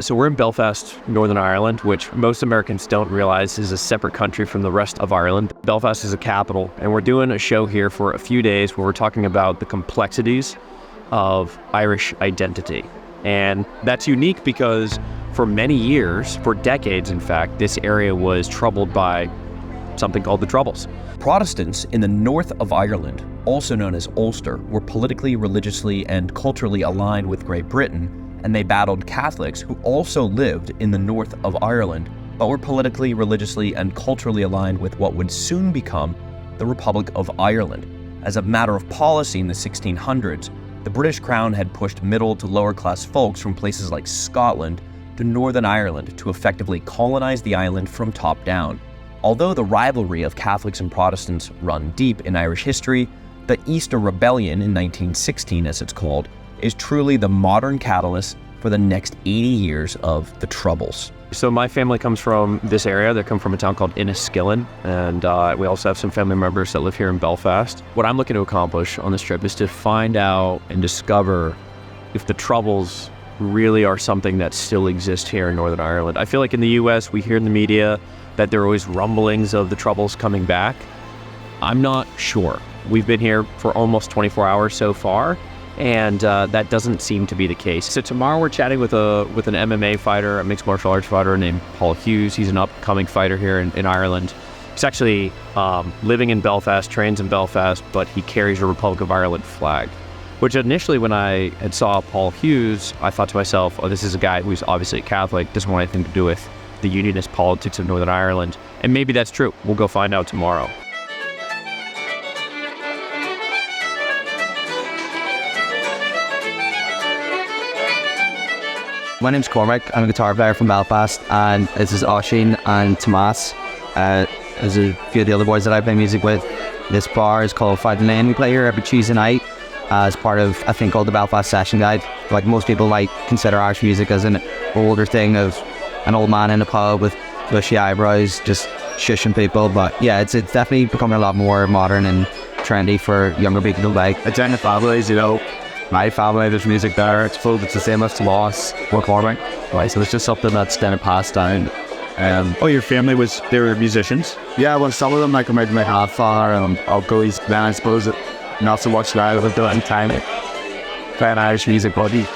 So we're in Belfast, Northern Ireland, which most Americans don't realize is a separate country from the rest of Ireland. Belfast is a capital, and we're doing a show here for a few days where we're talking about the complexities of Irish identity. And that's unique because for many years, for decades in fact, this area was troubled by something called the Troubles. Protestants in the north of Ireland, also known as Ulster, were politically, religiously, and culturally aligned with Great Britain, and they battled Catholics who also lived in the north of Ireland, but were politically, religiously, and culturally aligned with what would soon become the Republic of Ireland. As a matter of policy in the 1600s, the British Crown had pushed middle to lower class folks from places like Scotland to Northern Ireland to effectively colonize the island from top down. Although the rivalry of Catholics and Protestants run deep in Irish history, the Easter Rebellion in 1916, as it's called, is truly the modern catalyst for the next 80 years of the Troubles. So my family comes from this area. They come from a town called Enniskillen, and we also have some family members that live here in Belfast. What I'm looking to accomplish on this trip is to find out and discover if the Troubles really are something that still exists here in Northern Ireland. I feel like in the US, we hear in the media that there are always rumblings of the Troubles coming back. I'm not sure. We've been here for almost 24 hours so far, and that doesn't seem to be the case. So tomorrow we're chatting with an MMA fighter, a mixed martial arts fighter named Paul Hughes. He's an upcoming fighter here in Ireland. He's actually living in Belfast, trains in Belfast, but he carries a Republic of Ireland flag. Which initially when I had saw Paul Hughes, I thought to myself, oh, this is a guy who's obviously a Catholic, doesn't want anything to do with the unionist politics of Northern Ireland. And maybe that's true. We'll go find out tomorrow. My name's Cormac. I'm a guitar player from Belfast, and this is Oisin and Tomas. There's a few of the other boys that I play music with. This bar is called Fight Lane. We play here every Tuesday night as part of a thing called the Belfast Session Guide. Like most people might consider Irish music as an older thing of an old man in a pub with bushy eyebrows just shushing people, but yeah, it's definitely becoming a lot more modern and trendy for younger people to like. It's in the families, my family, there's music there. It's the same as Tomas or Cormac. Right, so it's just something that's kind of passed down. Your family they were musicians? Yeah, well, some of them like my godfather and uncles. Then I suppose not so much now with the time playing Irish music, but they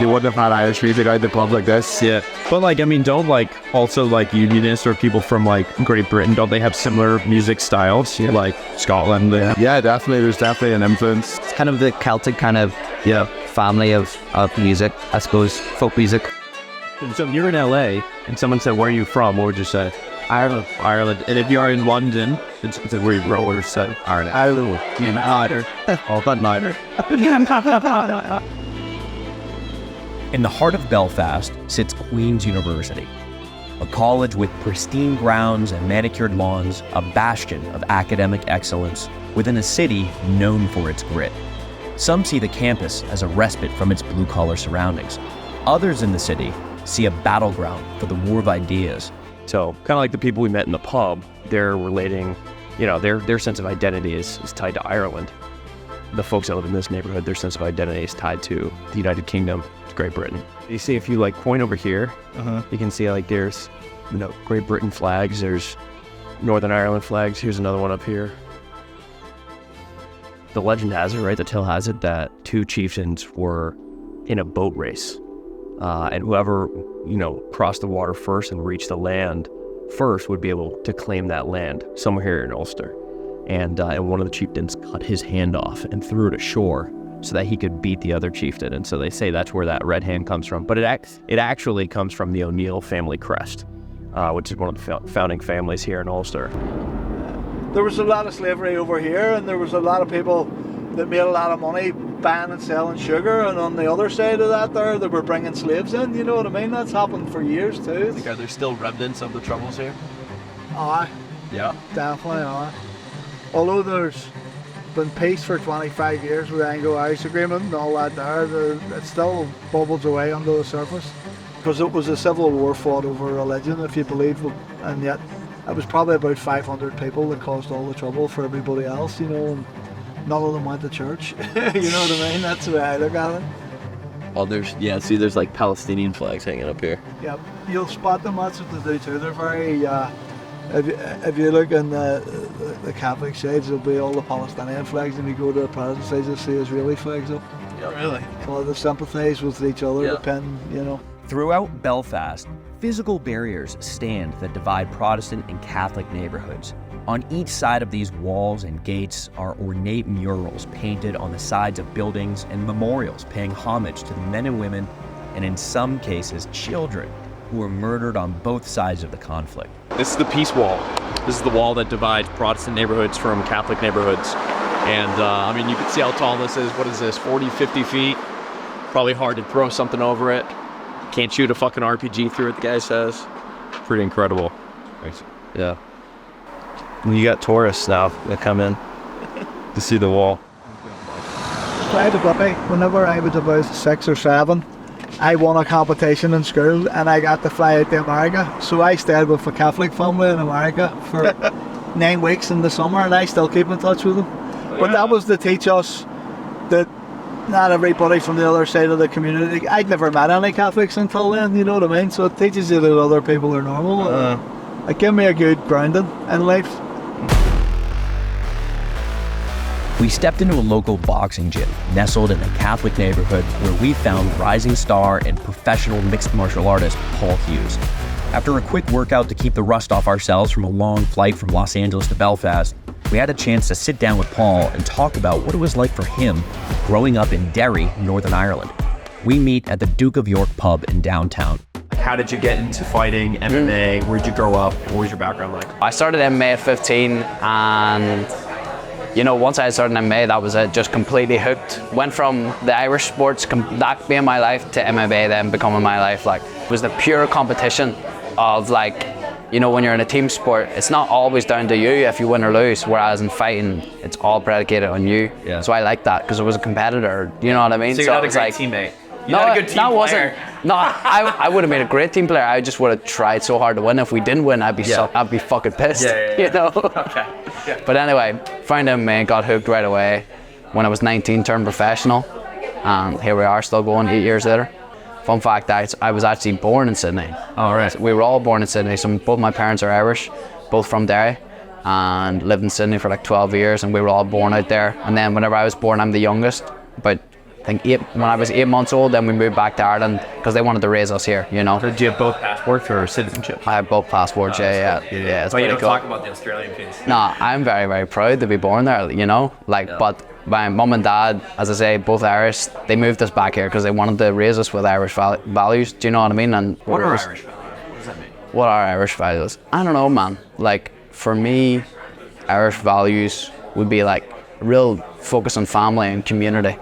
wouldn't have had Irish music out the pub like this. Yeah, but don't also unionists or people from Great Britain, don't they have similar music styles? Yeah, like Scotland. Yeah, definitely. There's definitely an influence. It's kind of the Celtic kind of family of music, I suppose, folk music. So if you're in LA and someone said, where are you from? What would you say? Ireland. Ireland. And if you are in London, it's where you grow, or say Ireland. Ireland. Neither. Oh, but neither. In the heart of Belfast sits Queen's University, a college with pristine grounds and manicured lawns, a bastion of academic excellence within a city known for its grit. Some see the campus as a respite from its blue-collar surroundings. Others in the city see a battleground for the war of ideas. So kind of like the people we met in the pub, they're relating, their sense of identity is tied to Ireland. The folks that live in this neighborhood, their sense of identity is tied to the United Kingdom, to Great Britain. You see, if you point over here, you can see there's Great Britain flags, there's Northern Ireland flags. Here's another one up here. The legend has it, right? The tale has it that two chieftains were in a boat race, and whoever crossed the water first and reached the land first would be able to claim that land somewhere here in Ulster. And one of the chieftains cut his hand off and threw it ashore so that he could beat the other chieftain. And so they say that's where that red hand comes from. But it actually comes from the O'Neill family crest, which is one of the founding families here in Ulster. There was a lot of slavery over here, and there was a lot of people that made a lot of money buying and selling sugar. And on the other side of that they were bringing slaves in, you know what I mean? That's happened for years too. Are there still remnants of the Troubles here? Aye. Yeah. Definitely, aye. Although there's been peace for 25 years with the Anglo-Irish Agreement and all that it still bubbles away under the surface. Because it was a civil war fought over religion, if you believe, and yet it was probably about 500 people that caused all the trouble for everybody else, and none of them went to church. You know what I mean? That's the way I look at it. Oh, there's like Palestinian flags hanging up here. Yeah, you'll spot them. That's what they do too. They're very. If you look in the Catholic sides, there'll be all the Palestinian flags, and you go to the Protestant sides, you'll see Israeli flags up. Yeah, really. So they sympathise with each other, depending, you know. Throughout Belfast, physical barriers stand that divide Protestant and Catholic neighborhoods. On each side of these walls and gates are ornate murals painted on the sides of buildings and memorials paying homage to the men and women, and in some cases, children, who were murdered on both sides of the conflict. This is the peace wall. This is the wall that divides Protestant neighborhoods from Catholic neighborhoods. And I mean, you can see how tall this is. What is this, 40, 50 feet? Probably hard to throw something over it. Can't shoot a fucking RPG through it, the guy says. Pretty incredible. Yeah. You got tourists now that come in to see the wall. Whenever I was about 6 or 7, I won a competition in school and I got to fly out to America. So I stayed with a Catholic family in America for 9 weeks in the summer, and I still keep in touch with them. But that was to teach us that not everybody from the other side of the community. I'd never met any Catholics until then, you know what I mean? So it teaches you that other people are normal. It gave me a good grounding in life. We stepped into a local boxing gym nestled in a Catholic neighborhood where we found rising star and professional mixed martial artist Paul Hughes. After a quick workout to keep the rust off ourselves from a long flight from Los Angeles to Belfast, we had a chance to sit down with Paul and talk about what it was like for him growing up in Derry, Northern Ireland. We meet at the Duke of York pub in downtown. How did you get into fighting MMA? Where'd you grow up? What was your background like? I started MMA at 15, and you know, once I started MMA, that was it, just completely hooked. Went from the Irish sports, that being my life, to MMA then becoming my life. Like, it was the pure competition of, like, you know, when you're in a team sport, it's not always down to you if you win or lose, whereas in fighting, it's all predicated on you. Yeah. So I like that, because I was a competitor, you know what I mean? So you're not a great teammate? You're not a good team player? Wasn't. No, I would have been a great team player. I just would have tried so hard to win. If we didn't win, I'd be fucking pissed. You know. Okay. Yeah. But anyway, found MMA, got hooked right away. When I was 19, turned professional, and here we are, still going 8 years later. Fun fact: I was actually born in Sydney. All right. So we were all born in Sydney. So both my parents are Irish, both from Derry, and lived in Sydney for like 12 years. And we were all born out there. And then whenever I was born, I'm the youngest. But I think when I was 8 months old, then we moved back to Ireland because they wanted to raise us here, you know. So do you have both passports or citizenship? I have both passports, yeah, it's but you pretty don't cool. talk about the Australian piece. No, I'm very, very proud to be born there, you know. But my mum and dad, as I say, both Irish, they moved us back here because they wanted to raise us with Irish values, do you know what I mean? And what are Irish values? What does that mean? What are Irish values? I don't know, man. Like, for me, Irish values would be like real focus on family and community.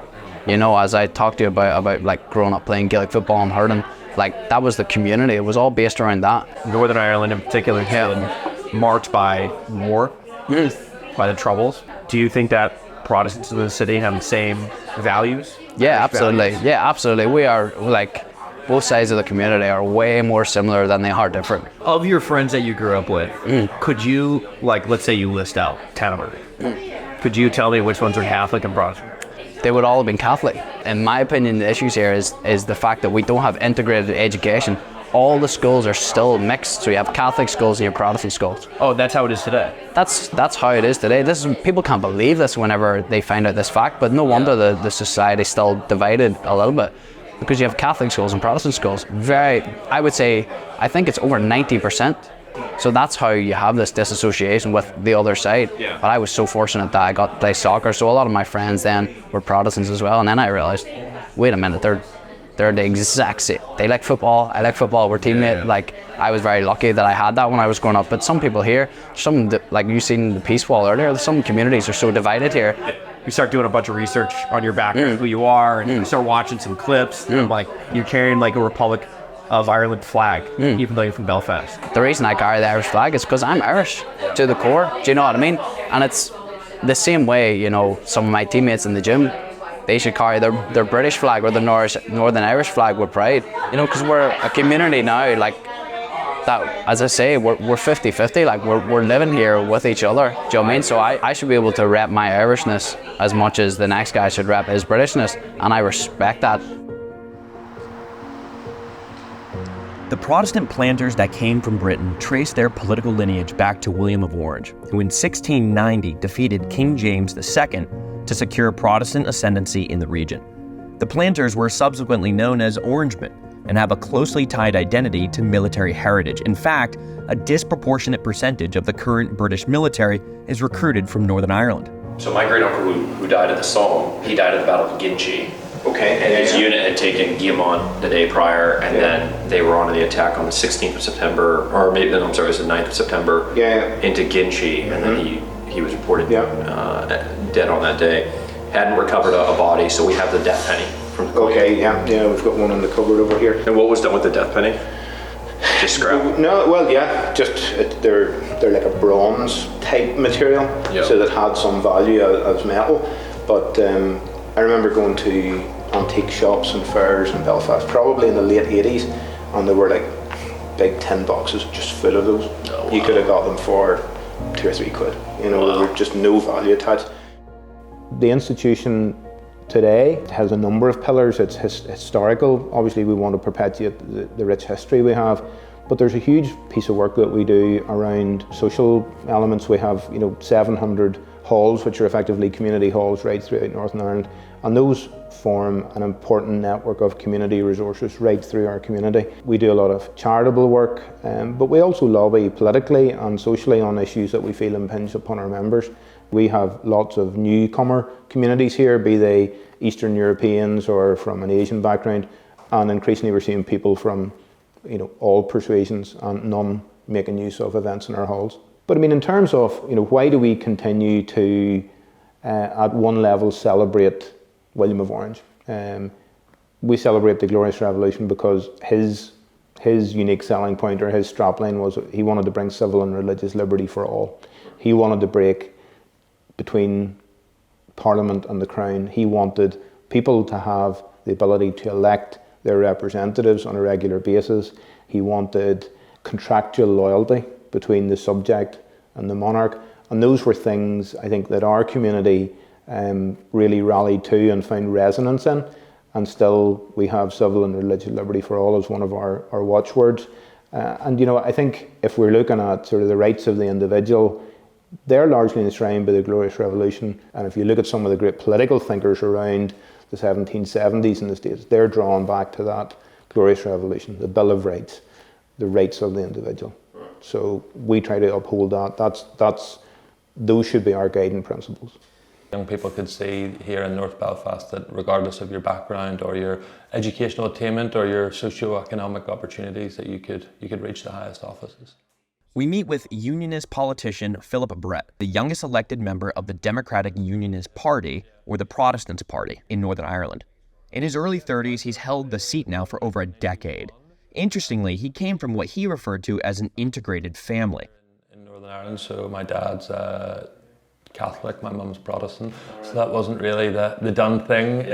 You know, as I talked to you about like growing up playing Gaelic football and hurling, like that was the community. It was all based around that. Northern Ireland in particular has been marked by war, by the Troubles. Do you think that Protestants in the city have the same values? Yeah, Irish absolutely. values? Yeah, absolutely. We are, like, both sides of the community are way more similar than they are different. Of your friends that you grew up with, could you, like, let's say you list out 10 of them. Could you tell me which ones are Catholic and Protestant? They would all have been Catholic. In my opinion, the issues here is the fact that we don't have integrated education. All the schools are still mixed, so you have Catholic schools and you have Protestant schools. Oh, that's how it is today? That's how it is today. People can't believe this whenever they find out this fact, but no wonder the society's still divided a little bit, because you have Catholic schools and Protestant schools. I would say, I think it's over 90%. So that's how you have this disassociation with the other side. Yeah. But I was so fortunate that I got to play soccer, so a lot of my friends then were Protestants as well, and then I realised, wait a minute, they're the exact same. They like football, I like football, we're teammates. Yeah. Like, I was very lucky that I had that when I was growing up. But some people here, like you seen the Peace Wall earlier, some communities are so divided here. You start doing a bunch of research on your background, who you are, and you start watching some clips, and like you're carrying like a Republic of Ireland flag, even though you're from Belfast. The reason I carry the Irish flag is because I'm Irish to the core. Do you know what I mean? And it's the same way, you know, some of my teammates in the gym, they should carry their British flag or the Northern Irish flag with pride. You know, because we're a community now, like that. As I say, we're 50-50. Like we're living here with each other. Do you know what I mean? So I should be able to rep my Irishness as much as the next guy should rep his Britishness, and I respect that. The Protestant planters that came from Britain traced their political lineage back to William of Orange, who in 1690 defeated King James II to secure Protestant ascendancy in the region. The planters were subsequently known as Orangemen and have a closely tied identity to military heritage. In fact, a disproportionate percentage of the current British military is recruited from Northern Ireland. So my great uncle who died at the Somme, he died at the Battle of Ginchi. Okay. And his unit had taken Guillemont the day prior, and then they were on the attack on the 16th of September, or maybe, I'm sorry, it was the 9th of September, into Ginchi, and then he was reported dead on that day. Hadn't recovered a body, so we have the death penny from the Queen. Okay, yeah, we've got one in the cupboard over here. And what was done with the death penny? Just scrap? No, well, yeah, they're like a bronze type material, so that had some value as metal. But I remember going to antique shops and fairs in Belfast, probably in the late 80s, and there were like big tin boxes just full of those. Oh, wow. You could have got them for £2 or £3. You know, there were just no value attached. The institution today has a number of pillars. It's historical. Obviously, we want to perpetuate the rich history we have, but there's a huge piece of work that we do around social elements. We have 700 halls, which are effectively community halls right throughout Northern Ireland, and those form an important network of community resources right through our community. We do a lot of charitable work, but we also lobby politically and socially on issues that we feel impinge upon our members. We have lots of newcomer communities here, be they Eastern Europeans or from an Asian background, and increasingly we're seeing people from all persuasions and none making use of events in our halls. But I mean, in terms of why do we continue to at one level celebrate William of Orange? We celebrate the Glorious Revolution because his unique selling point, or his strapline, was he wanted to bring civil and religious liberty for all. He wanted to break between Parliament and the Crown. He wanted people to have the ability to elect their representatives on a regular basis. He wanted contractual loyalty between the subject and the monarch. And those were things, I think, that our community really rallied to and found resonance in. And still, we have civil and religious liberty for all as one of our watchwords. And I think if we're looking at sort of the rights of the individual, they're largely enshrined by the Glorious Revolution. And if you look at some of the great political thinkers around the 1770s in the States, they're drawn back to that Glorious Revolution, the Bill of Rights, the rights of the individual. So we try to uphold that. Those should be our guiding principles. Young people could see here in North Belfast that regardless of your background or your educational attainment or your socio-economic opportunities, that you could reach the highest offices. We meet with Unionist politician Philip Brett, the youngest elected member of the Democratic Unionist Party, or the Protestants Party, in Northern Ireland. In his early 30s, he's held the seat now for over a decade. Interestingly, he came from what he referred to as an integrated family. In Northern Ireland, so my dad's Catholic, my mum's Protestant, so that wasn't really the done thing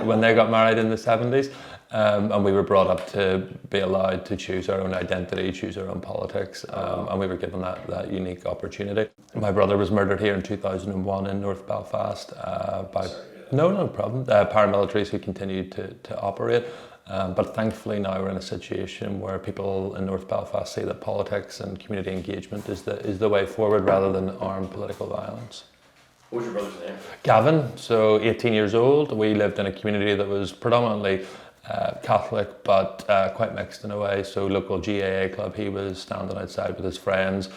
when they got married in the 70s. And we were brought up to be allowed to choose our own identity, choose our own politics, and we were given that unique opportunity. My brother was murdered here in 2001 in North Belfast by no problem. Paramilitaries who continued to operate. But thankfully now we're in a situation where people in North Belfast see that politics and community engagement is the way forward rather than armed political violence. What was your brother's name? Gavin, so 18 years old. We lived in a community that was predominantly Catholic, but quite mixed in a way. So local GAA club, he was standing outside with his friends.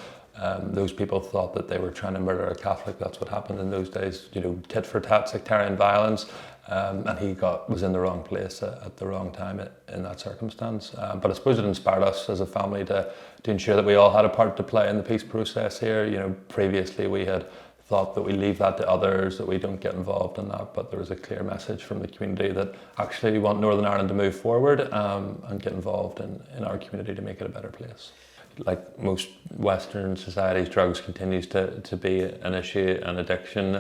Those people thought that they were trying to murder a Catholic. That's what happened in those days, tit for tat sectarian violence. And he was in the wrong place at the wrong time in that circumstance. But I suppose it inspired us as a family to ensure that we all had a part to play in the peace process here. Previously we had thought that we leave that to others, that we don't get involved in that, but there was a clear message from the community that actually we want Northern Ireland to move forward and get involved in our community to make it a better place. Like most Western societies, drugs continues to be an issue, an addiction.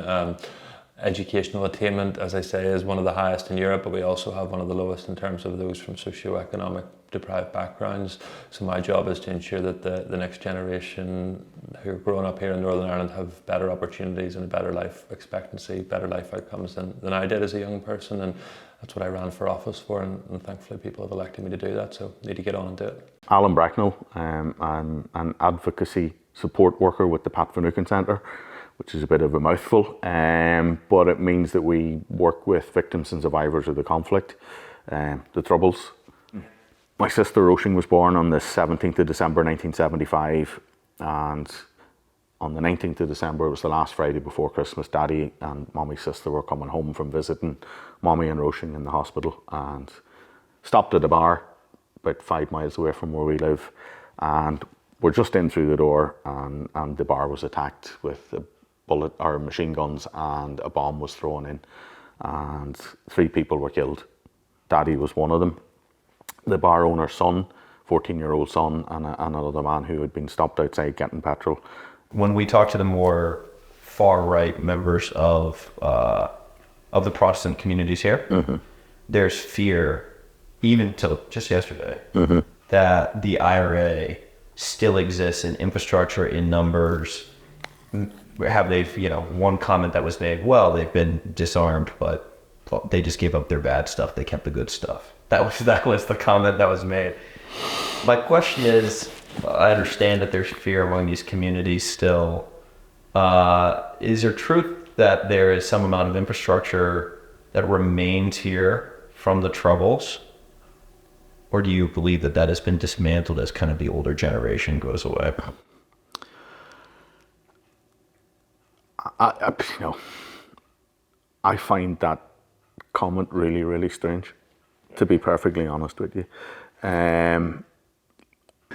educational attainment, as I say, is one of the highest in Europe, but we also have one of the lowest in terms of those from socioeconomic deprived backgrounds. So my job is to ensure that the next generation who are growing up here in Northern Ireland have better opportunities and a better life expectancy, better life outcomes than I did as a young person, and that's what I ran for office for, and thankfully people have elected me to do that, so I need to get on and do it. Alan Bracknell, I'm an advocacy support worker with the Pat Finucane Centre, which is a bit of a mouthful, but it means that we work with victims and survivors of the conflict, the Troubles. My sister Roisin was born on the 17th of December 1975, and on the 19th of December, it was the last Friday before Christmas, Daddy and Mommy's sister were coming home from visiting Mommy and Roisin in the hospital, and stopped at a bar about 5 miles away from where we live, and we're just in through the door, and the bar was attacked with bullet or machine guns, and a bomb was thrown in, and 3 people were killed. Daddy was one of them. The bar owner's son, 14-year-old son, and another man who had been stopped outside getting petrol. When we talk to the more far-right members of the Protestant communities here, there's fear, even till just yesterday, that the IRA still exists in infrastructure, in numbers. One comment that was made, well, they've been disarmed, but they just gave up their bad stuff, they kept the good stuff. That was the comment that was made. My question is, I understand that there's fear among these communities still. Is there truth that there is some amount of infrastructure that remains here from the Troubles? Or do you believe that has been dismantled as kind of the older generation goes away? I find that comment really, really strange, to be perfectly honest with you.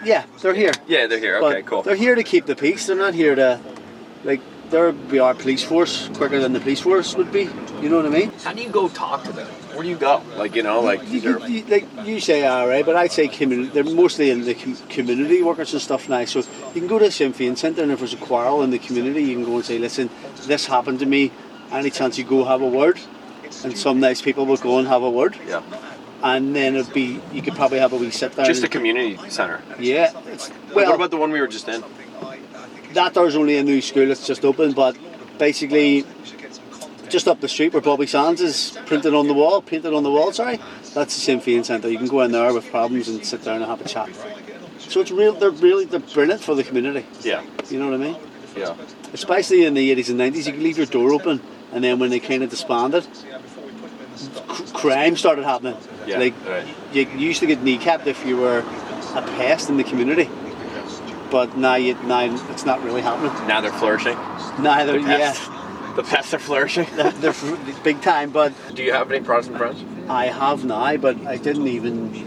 Yeah, they're here. Yeah, they're here. Okay, cool. They're here to keep the peace. They're not here to, they'll be our police force quicker than the police force would be. You know what I mean? How do you go talk to them? Where do you go? You say alright, but I'd say community. They're mostly in the community workers and stuff now. So you can go to a Sinn Féin centre, and if there's a quarrel in the community, you can go and say, listen, this happened to me. Any chance you go have a word? And some nice people will go and have a word. Yeah. And then you could probably have a wee sit down. Just a community centre. Yeah. What about the one we were just in? That there's only a new school that's just opened, but basically just up the street where Bobby Sands is painted on the wall, that's the Sinn Féin Centre. You can go in there with problems and sit down and have a chat. So it's real. They're brilliant for the community. Yeah. You know what I mean? Yeah. Especially in the 80s and 90s, you could leave your door open, and then when they kind of disbanded, crime started happening. Yeah. You used to get kneecapped if you were a pest in the community. But now it's not really happening. Now they're flourishing. The pests are flourishing. They're big time. But do you have any Protestant friends? I have now, but I didn't even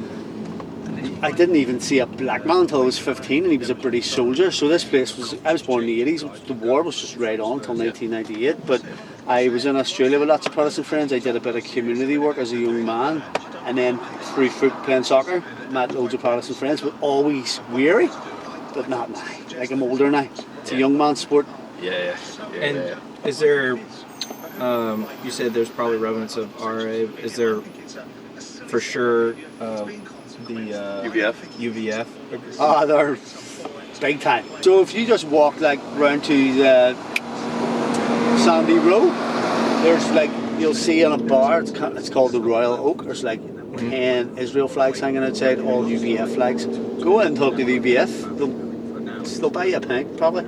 see a black man until I was 15, and he was a British soldier. So this place I was born in the 80s. The war was just right on until 1998. But I was in Australia with lots of Protestant friends. I did a bit of community work as a young man, and then through playing soccer, met loads of Protestant friends, but always weary. But not now. I'm older now. It's a young man's sport. Yeah. Is there, you said there's probably remnants of RA. Is there for sure the UVF? They're big time. So if you just walk round to the Sandy Row, there's you'll see on a bar, it's called the Royal Oak, there's 10 Israel flags hanging outside, all UVF flags. Go in and talk to the UVF, they'll buy you a pint, probably.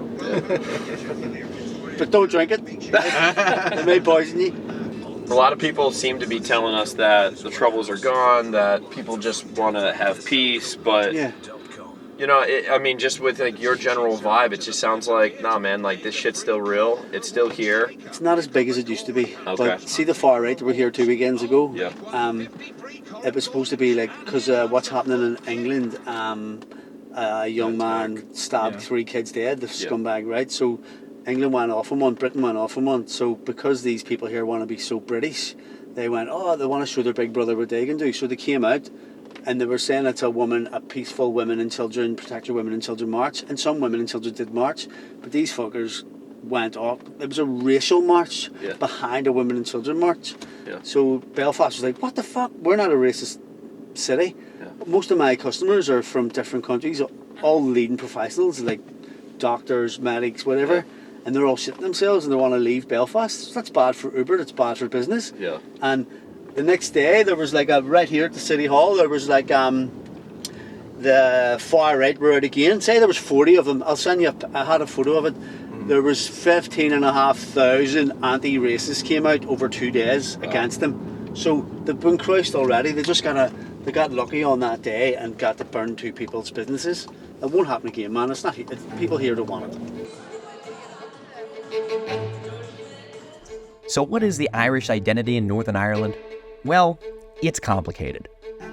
But don't drink it. It may poison you. A lot of people seem to be telling us that the Troubles are gone, that people just want to have peace, but just with your general vibe, it just sounds like, nah man, this shit's still real, it's still here. It's not as big as it used to be. Okay. But see the far right, we were here 2 weekends ago. Yeah. It was supposed to be because what's happening in England, a young man stabbed 3 kids dead, the scumbag, right? So England went off on one, Britain went off on one. So because these people here want to be so British, they went, they want to show their big brother what they can do. So they came out and they were saying it's a peaceful women and children, protect your women and children march. And some women and children did march. But these fuckers went up. There was a racial march behind a women and children march. Yeah. So Belfast was like, what the fuck? We're not a racist city. Most of my customers are from different countries, all leading professionals like doctors, medics, whatever, and they're all shitting themselves and they want to leave Belfast. So that's bad for Uber, that's bad for business. Yeah. And the next day there was like right here at the City Hall, there was like the far right were out again. Say there was 40 of them. I'll send you, I had a photo of it. There was 15,500 anti-racists came out over 2 days against them. So they've been crushed already. They got lucky on that day and got to burn 2 people's businesses. It won't happen again, man. It's not. People here don't want it. So what is the Irish identity in Northern Ireland? Well, it's complicated.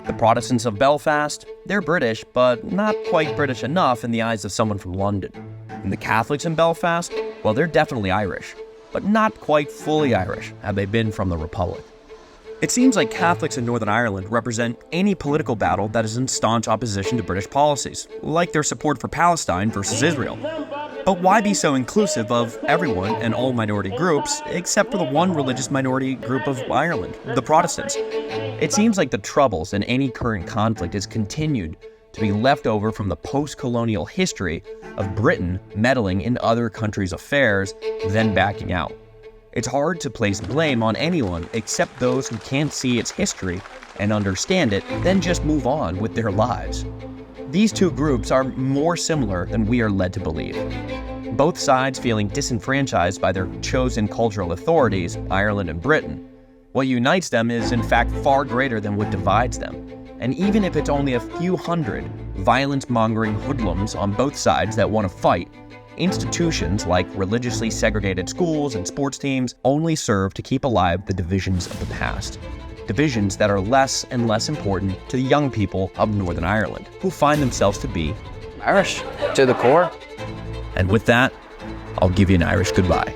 The Protestants of Belfast, they're British, but not quite British enough in the eyes of someone from London. And the Catholics in Belfast, well, they're definitely Irish, but not quite fully Irish, had they been from the Republic. It seems like Catholics in Northern Ireland represent any political battle that is in staunch opposition to British policies, like their support for Palestine versus Israel. But why be so inclusive of everyone and all minority groups, except for the one religious minority group of Ireland, the Protestants? It seems like the troubles in any current conflict is continued to be left over from the post-colonial history of Britain meddling in other countries' affairs, then backing out. It's hard to place blame on anyone except those who can't see its history and understand it, then just move on with their lives. These two groups are more similar than we are led to believe. Both sides feeling disenfranchised by their chosen cultural authorities, Ireland and Britain. What unites them is in fact far greater than what divides them. And even if it's only a few hundred violence-mongering hoodlums on both sides that want to fight, institutions like religiously segregated schools and sports teams only serve to keep alive the divisions of the past. Divisions that are less and less important to the young people of Northern Ireland, who find themselves to be Irish to the core. And with that, I'll give you an Irish goodbye.